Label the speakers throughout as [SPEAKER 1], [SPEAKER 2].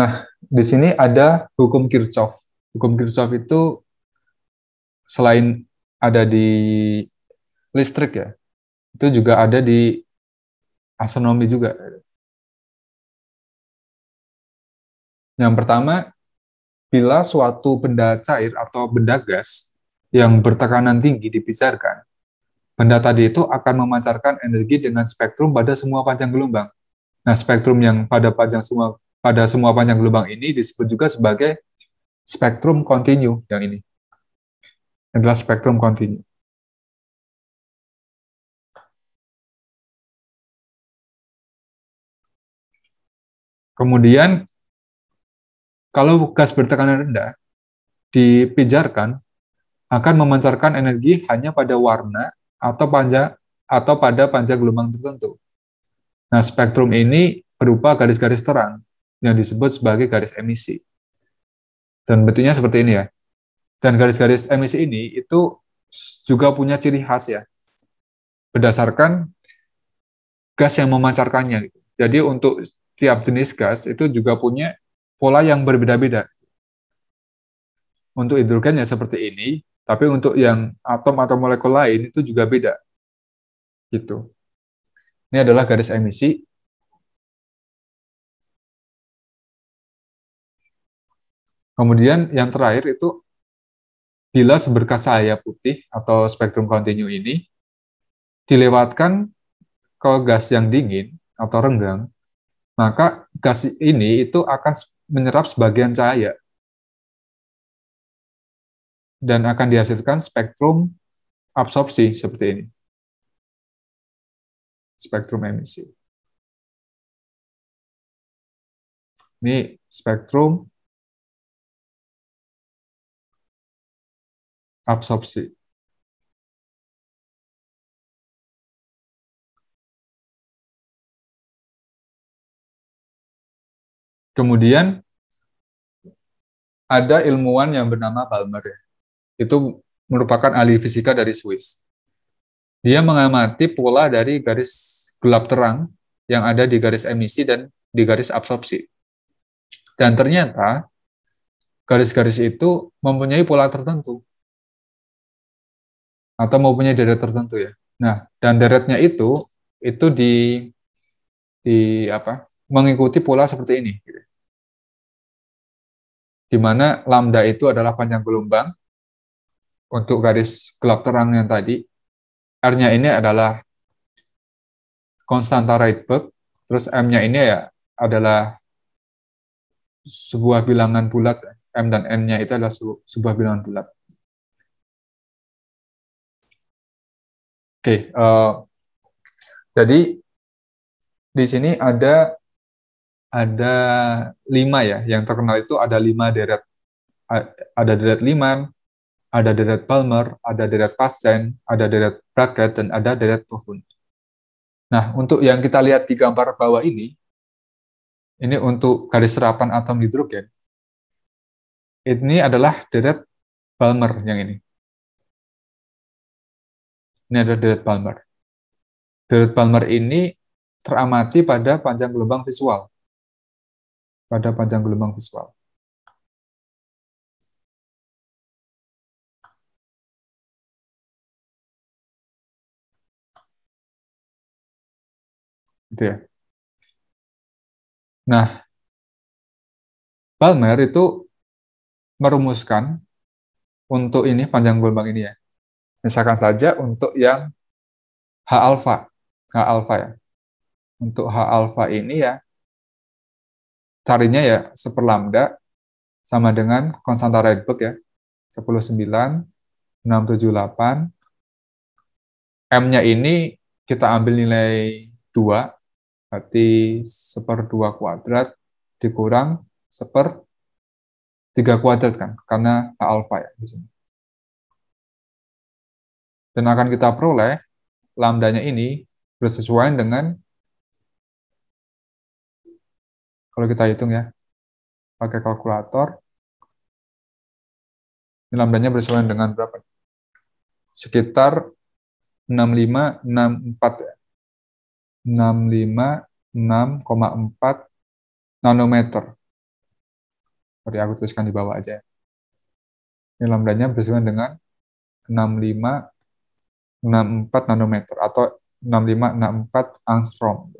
[SPEAKER 1] Nah, di sini ada hukum Kirchhoff. Hukum Kirchhoff itu selain ada di listrik ya, itu juga ada di astronomi juga. Yang pertama, bila suatu benda cair atau benda gas yang bertekanan tinggi dibesarkan, benda tadi itu akan memancarkan energi dengan spektrum pada semua panjang gelombang. Nah, spektrum yang pada semua panjang gelombang ini disebut juga sebagai spektrum kontinu. Yang ini adalah spektrum kontinu. Kemudian, kalau gas bertekanan rendah dipijarkan, akan memancarkan energi hanya pada warna atau pada panjang gelombang tertentu. Nah, spektrum ini berupa garis-garis terang yang disebut sebagai garis emisi. Dan bentuknya seperti ini ya. Dan garis-garis emisi ini itu juga punya ciri khas ya, berdasarkan gas yang memancarkannya. Jadi untuk tiap jenis gas itu juga punya pola yang berbeda-beda. Untuk hidrogen ya seperti ini, tapi untuk yang atom atau molekul lain itu juga beda. Gitu. Ini adalah garis emisi. Kemudian yang terakhir itu bila seberkas cahaya putih atau spektrum kontinu ini dilewatkan ke gas yang dingin atau renggang, maka gas ini itu akan menyerap sebagian cahaya dan akan dihasilkan spektrum absorpsi seperti ini. Spektrum emisi. Ini spektrum absorpsi. Kemudian ada ilmuwan yang bernama Balmer. Itu merupakan ahli fisika dari Swiss. Dia mengamati pola dari garis gelap terang yang ada di garis emisi dan di garis absorpsi. Dan ternyata garis-garis itu mempunyai pola tertentu atau mempunyai deret tertentu ya. Nah, dan deretnya itu di apa? Mengikuti pola seperti ini. Di mana lambda itu adalah panjang gelombang untuk garis gelap terang yang tadi. R-nya ini adalah konstanta Rydberg, terus M-nya ini ya adalah sebuah bilangan bulat, M dan N-nya itu adalah sebuah bilangan bulat. Oke, jadi di sini ada 5 ya, yang terkenal itu ada 5 deret, ada deret Lyman, ada deret Balmer, ada deret Paschen, ada deret Brackett, dan ada deret Profund. Nah, untuk yang kita lihat di gambar bawah ini untuk garis serapan atom hidrogen, ini adalah deret Balmer yang ini. Ini adalah deret Balmer. Deret Balmer ini teramati pada panjang gelombang visual. Pada panjang gelombang visual. Gitu ya. Nah, Balmer itu merumuskan untuk ini panjang gelombang ini ya. Misalkan saja untuk yang H alfa, ya. Untuk H alfa ini ya carinya ya 1 lambda sama dengan konstanta Rydberg ya 10,9,678. M-nya ini kita ambil nilai 2, berarti 1/2 kuadrat dikurang 1/3 kuadrat kan, karena H alfa ya di sini. Dan akan kita peroleh lambdanya ini bersesuaian dengan, kalau kita hitung ya pakai kalkulator, ini lambdanya bersesuaian dengan berapa? Sekitar 6564 ya. 656,4 nanometer Sorry, aku tuliskan di bawah aja. Ini lambdanya berhubungan dengan 6564 nanometer atau 6564 angstrom.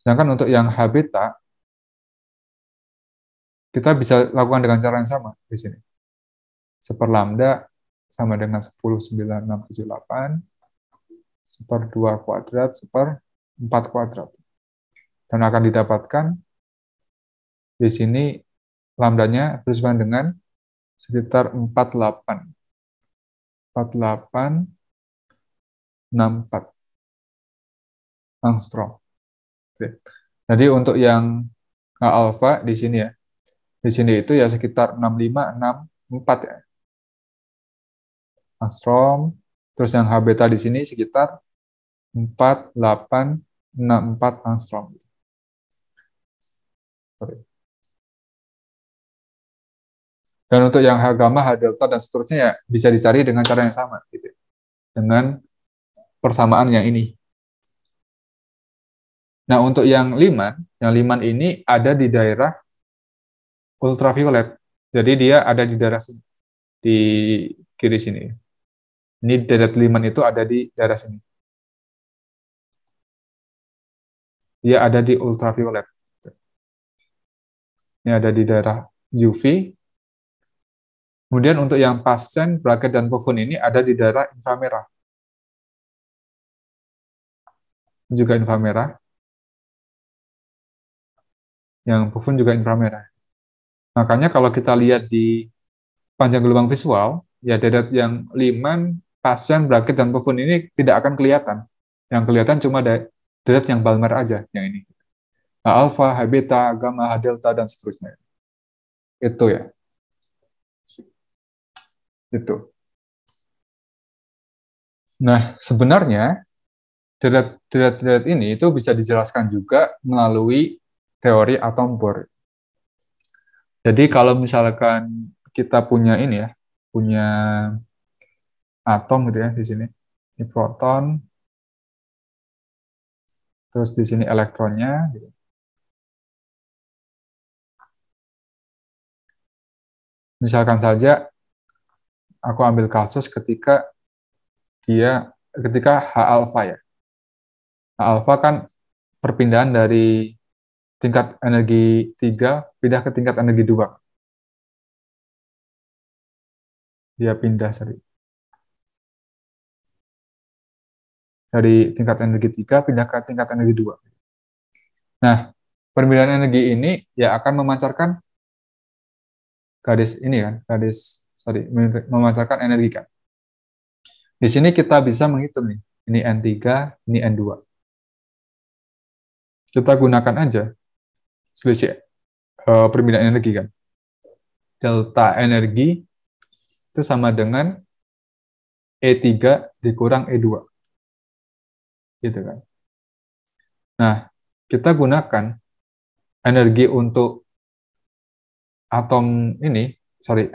[SPEAKER 1] Sedangkan untuk yang H beta, kita bisa lakukan dengan cara yang sama di sini. 1 lambda sama dengan 10,9678 1/2 kuadrat 1/4 kuadrat. Dan akan didapatkan di sini lambdanya berhubungan dengan sekitar 4864 angstrom. Oke. Jadi untuk yang H alpha di sini ya, di sini itu ya sekitar 6564 ya angstrom. Terus yang H beta di sini sekitar 4864 angstrom. Dan untuk yang H gamma, H delta dan seterusnya ya bisa dicari dengan cara yang sama gitu. Dengan persamaan yang ini. Nah, untuk yang Lyman ini ada di daerah ultraviolet. Jadi dia ada di daerah sini, di kiri sini. Ini deret Lyman itu ada di daerah sini. Dia ada di ultraviolet. Ini ada di daerah UV. Kemudian untuk yang pasien, bracket, dan pofon ini ada di daerah inframerah. Juga inframerah. Yang pofon juga inframerah. Makanya kalau kita lihat di panjang gelombang visual, ya deret yang Lyman, pasien, bracket, dan pofon ini tidak akan kelihatan. Yang kelihatan cuma deret yang Balmer aja, yang ini. H alpha, H beta, gamma, H delta, dan seterusnya. Itu ya. Itu. Nah, sebenarnya deret-deret ini itu bisa dijelaskan juga melalui teori atom Bohr. Jadi kalau misalkan kita punya ini ya, punya atom gitu ya di sini. Ini proton, terus di sini elektronnya gitu. Misalkan saja aku ambil kasus ketika H alpha ya. H alpha kan perpindahan dari tingkat energi 3 pindah ke tingkat energi 2. Dia pindah dari tingkat energi 3 pindah ke tingkat energi 2. Nah, perpindahan energi ini ya akan memancarkan memancarkan energi kan. Di sini kita bisa menghitung nih, ini N3, ini N2. Kita gunakan aja selisih perpindahan energi kan. Delta energi itu sama dengan E3 dikurang E2. Gitu kan. Nah, kita gunakan energi untuk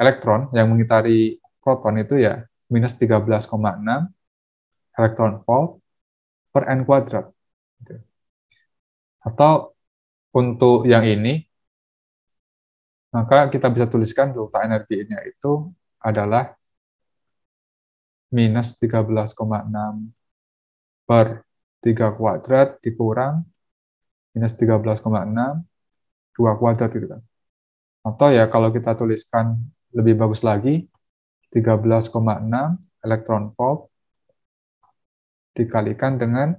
[SPEAKER 1] elektron yang mengitari proton itu ya minus 13,6 elektron volt per N kuadrat. Gitu. Atau untuk yang ini, maka kita bisa tuliskan delta energinya itu adalah minus 13,6 per 3 kuadrat dikurang minus 13,6 2 kuadrat gitu kan. Atau ya kalau kita tuliskan lebih bagus lagi, 13,6 elektron volt dikalikan dengan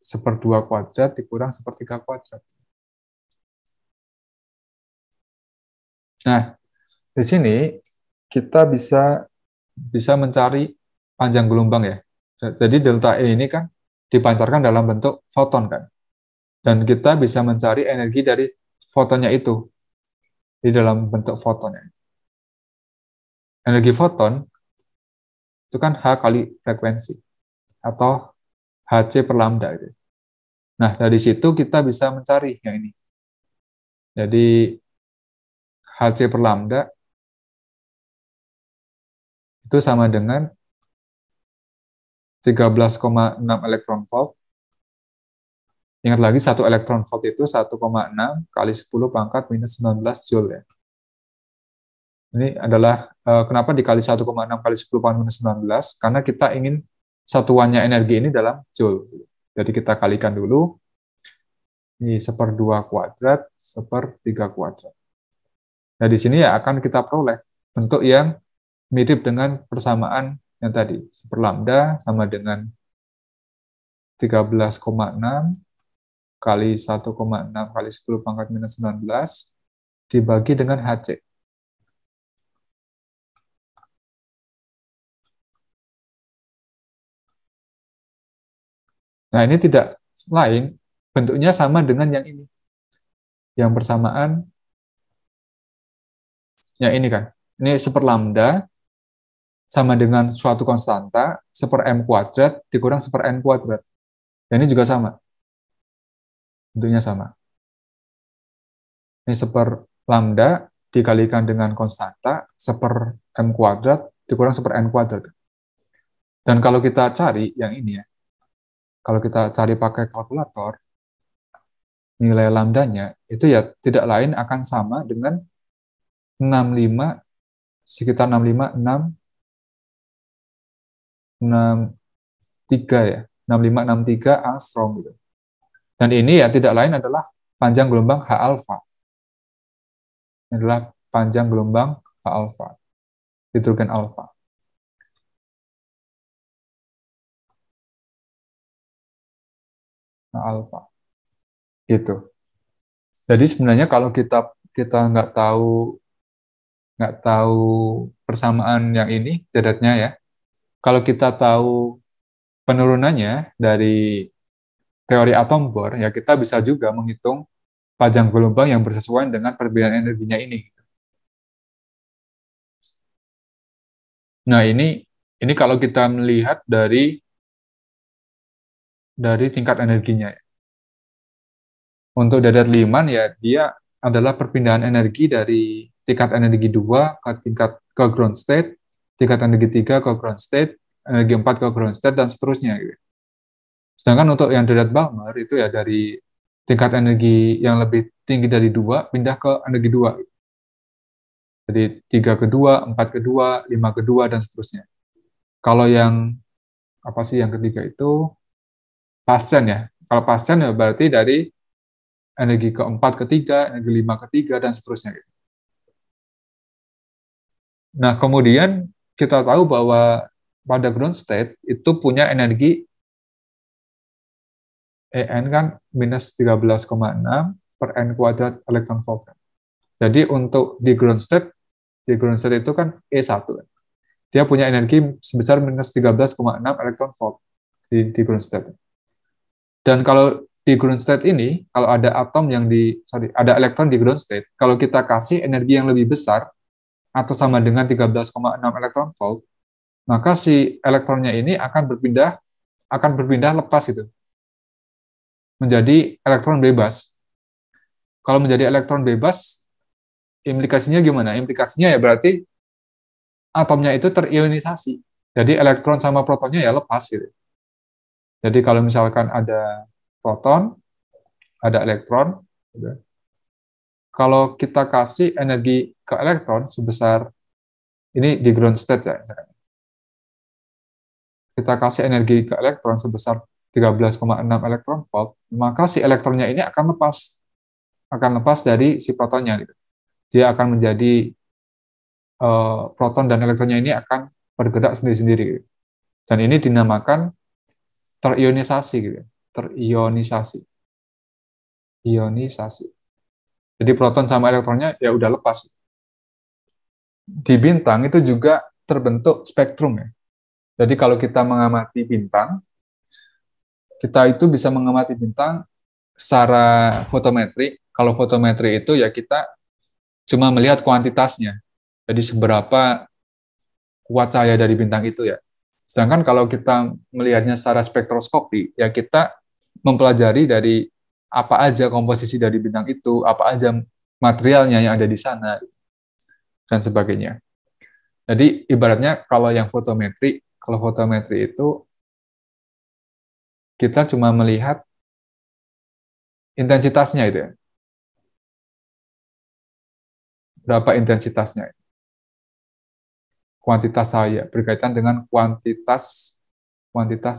[SPEAKER 1] 1/2 kuadrat dikurang 1/3 kuadrat. Nah, di sini kita bisa mencari panjang gelombang ya. Jadi delta E ini kan dipancarkan dalam bentuk foton kan. Dan kita bisa mencari energi dari fotonnya itu di dalam bentuk fotonnya. Energi foton itu kan H kali frekuensi atau Hc per lambda itu. Nah, dari situ kita bisa mencari yang ini. Jadi Hc per lambda itu sama dengan 13,6 elektron volt Ingat lagi, 1 elektron volt itu 1,6 kali 10 pangkat minus 19 Joule ya. Ini adalah kenapa dikali 1,6 kali 10 pangkat minus 19, karena kita ingin satuannya energi ini dalam Joule. Jadi kita kalikan dulu, ini 1/2 kuadrat, 1/3 kuadrat. Nah, di sini ya akan kita peroleh bentuk yang mirip dengan persamaan yang tadi. 1 lambda sama dengan 13,6 kali 1,6 kali 10 pangkat minus 19 dibagi dengan HC. Nah, ini tidak lain, bentuknya sama dengan yang ini. Yang persamaan, yang ini kan. Ini 1 lambda sama dengan suatu konstanta, 1/m kuadrat dikurang 1/n kuadrat. Dan ini juga sama. Bentuknya sama. Ini 1 lambda dikalikan dengan konstanta, 1/m kuadrat dikurang 1/n kuadrat. Dan kalau kita cari yang ini ya, kalau kita cari pakai kalkulator, nilai lambdanya itu ya tidak lain akan sama dengan 65, sekitar 6563 ya, 6563 angstrom gitu. Dan ini ya tidak lain adalah panjang gelombang H alfa. Ini adalah panjang gelombang H alfa, hidrogen alfa. H alfa. Itu. Jadi sebenarnya kalau kita nggak tahu persamaan yang ini dedatnya ya. Kalau kita tahu penurunannya dari teori atom Bohr, ya kita bisa juga menghitung panjang gelombang yang bersesuaian dengan perbedaan energinya ini. Nah, ini kalau kita melihat dari tingkat energinya. Untuk Dedet Lyman ya dia adalah perpindahan energi dari tingkat energi 2 ke ground state, tingkat energi 3 ke ground state, energi 4 ke ground state, dan seterusnya. Gitu. Sedangkan untuk yang Dedet Balmer itu ya dari tingkat energi yang lebih tinggi dari 2 pindah ke energi 2. Gitu. Jadi 3 ke 2, 4 ke 2, 5 ke 2, dan seterusnya. Kalau yang apa sih yang ketiga itu pasien ya. Kalau pasien ya berarti dari energi keempat ketiga, energi 5 ketiga, dan seterusnya. Nah, kemudian kita tahu bahwa pada ground state itu punya energi En kan minus 13,6 per N kuadrat elektron volt. Jadi untuk di ground state itu kan E1. Dia punya energi sebesar minus 13,6 elektron volt di ground state. Dan kalau di ground state ini, kalau ada ada elektron di ground state, kalau kita kasih energi yang lebih besar, atau sama dengan 13,6 elektron volt, maka si elektronnya ini akan berpindah lepas itu. Menjadi elektron bebas. Kalau menjadi elektron bebas, implikasinya gimana? Implikasinya ya berarti atomnya itu terionisasi. Jadi elektron sama protonnya ya lepas gitu. Jadi kalau misalkan ada proton, ada elektron, gitu. Kalau kita kasih energi ke elektron sebesar, ini di ground state ya, kita kasih energi ke elektron sebesar 13,6 elektron volt, maka si elektronnya ini akan lepas dari si protonnya. Gitu. Dia akan menjadi proton dan elektronnya ini akan bergerak sendiri-sendiri. Gitu. Dan ini dinamakan terionisasi. Gitu. Terionisasi. Ionisasi. Jadi proton sama elektronnya ya udah lepas. Di bintang itu juga terbentuk spektrum ya. Jadi kalau kita mengamati bintang, kita itu bisa mengamati bintang secara fotometri. Kalau fotometri itu ya kita cuma melihat kuantitasnya. Jadi seberapa kuat cahaya dari bintang itu ya. Sedangkan kalau kita melihatnya secara spektroskopi, ya kita mempelajari dari apa aja komposisi dari bintang itu, apa aja materialnya yang ada di sana, dan sebagainya. Jadi ibaratnya kalau fotometri itu kita cuma melihat intensitasnya itu ya. Berapa intensitasnya? Kuantitas cahaya berkaitan dengan kuantitas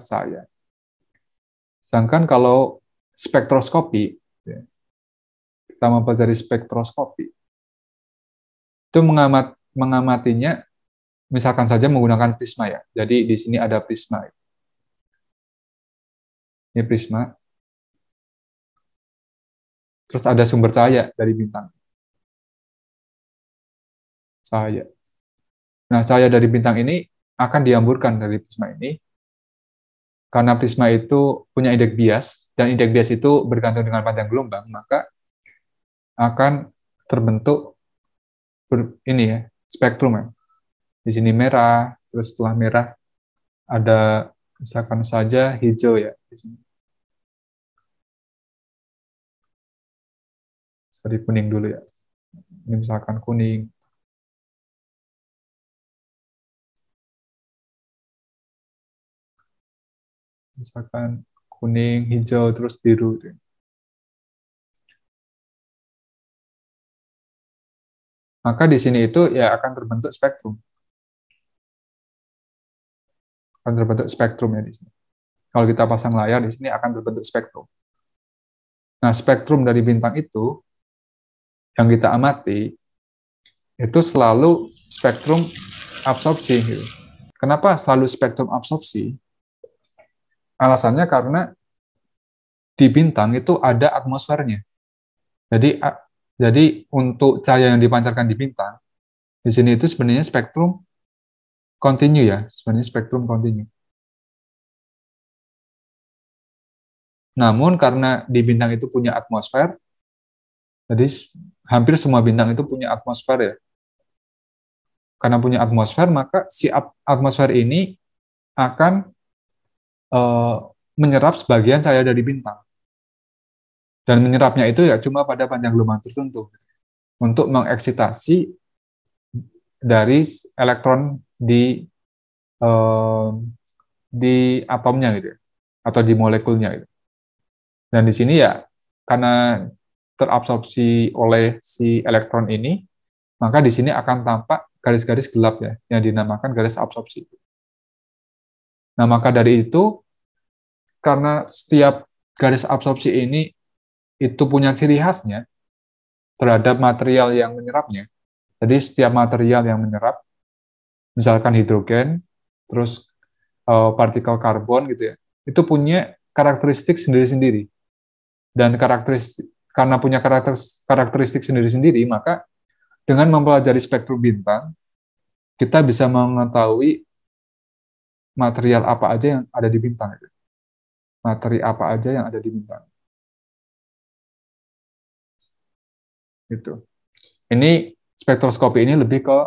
[SPEAKER 1] cahaya. Sedangkan kalau spektroskopi, ya, kita mempelajari spektroskopi, itu mengamatinya, misalkan saja menggunakan prisma ya. Jadi di sini ada prisma. Ini prisma. Terus ada sumber cahaya dari bintang. Cahaya. Nah, cahaya dari bintang ini akan dihamburkan dari prisma ini. Karena prisma itu punya indeks bias, dan indeks bias itu bergantung dengan panjang gelombang, maka akan terbentuk ini ya, spektrum ya. Di sini merah, terus setelah merah ada misalkan saja hijau ya di sini. Sorry, kuning dulu ya. Ini misalkan kuning. Misalkan kuning, hijau, terus biru. Maka di sini itu ya akan terbentuk spektrum. Akan terbentuk spektrum ya di sini. Kalau kita pasang layar di sini akan terbentuk spektrum. Nah, spektrum dari bintang itu yang kita amati itu selalu spektrum absorpsi gitu. Kenapa selalu spektrum absorpsi? Alasannya karena di bintang itu ada atmosfernya. Jadi untuk cahaya yang dipancarkan di bintang, di sini itu sebenarnya spektrum kontinu ya, sebenarnya spektrum kontinu. Namun karena di bintang itu punya atmosfer, jadi hampir semua bintang itu punya atmosfer ya. Karena punya atmosfer, maka si atmosfer ini akan menyerap sebagian cahaya dari bintang. Dan menyerapnya itu ya cuma pada panjang gelombang tertentu untuk mengeksitasi dari elektron eh, di atomnya gitu ya, atau di molekulnya gitu. Dan di sini ya karena terabsorpsi oleh si elektron ini, maka di sini akan tampak garis-garis gelap ya yang dinamakan garis absorpsi. Nah, maka dari itu karena setiap garis absorpsi ini itu punya ciri khasnya terhadap material yang menyerapnya. Jadi setiap material yang menyerap, misalkan hidrogen, terus partikel karbon gitu ya, itu punya karakteristik sendiri-sendiri. Dan karena punya karakteristik sendiri-sendiri, maka dengan mempelajari spektrum bintang, kita bisa mengetahui material apa aja yang ada di bintang. Materi apa aja yang ada di bintang. Gitu. Ini spektroskopi ini lebih ke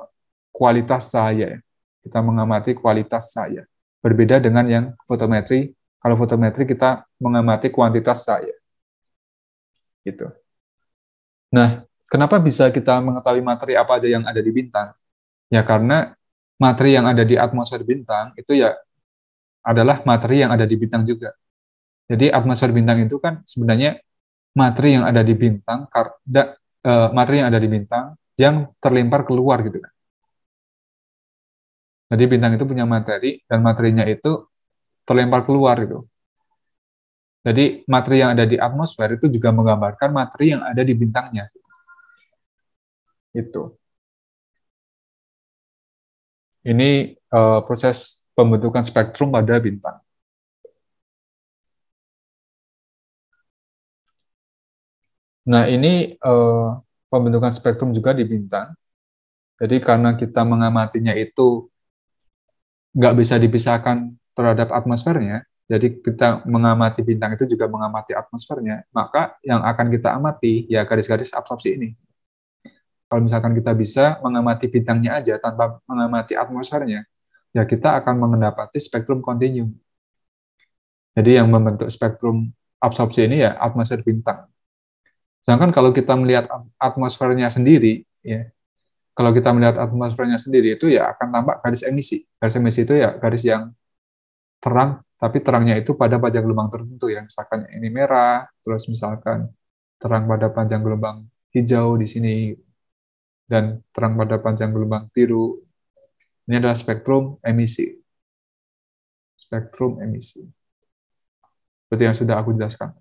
[SPEAKER 1] kualitas cahaya. Kita mengamati kualitas cahaya. Berbeda dengan yang fotometri. Kalau fotometri kita mengamati kuantitas cahaya. Gitu. Nah, kenapa bisa kita mengetahui materi apa aja yang ada di bintang? Ya karena materi yang ada di atmosfer bintang itu ya adalah materi yang ada di bintang juga. Jadi atmosfer bintang itu kan sebenarnya materi yang ada di bintang, materi yang ada di bintang yang terlempar keluar gitu kan. Jadi bintang itu punya materi dan materinya itu terlempar keluar gitu. Jadi materi yang ada di atmosfer itu juga menggambarkan materi yang ada di bintangnya. Itu. Ini proses pembentukan spektrum pada bintang. Nah, ini pembentukan spektrum juga di bintang. Jadi karena kita mengamatinya itu nggak bisa dipisahkan terhadap atmosfernya, jadi kita mengamati bintang itu juga mengamati atmosfernya, maka yang akan kita amati ya garis-garis absorpsi ini. Kalau misalkan kita bisa mengamati bintangnya aja tanpa mengamati atmosfernya, ya kita akan mendapati spektrum kontinu. Jadi yang membentuk spektrum absorpsi ini ya atmosfer bintang. Sedangkan kalau kita melihat atmosfernya sendiri, ya, kalau kita melihat atmosfernya sendiri itu ya akan tampak garis emisi. Garis emisi itu ya garis yang terang tapi terangnya itu pada panjang gelombang tertentu ya. Misalkan ini merah, terus misalkan terang pada panjang gelombang hijau di sini, dan terang pada panjang gelombang biru. Ini adalah spektrum emisi. Spektrum emisi. Seperti yang sudah aku jelaskan.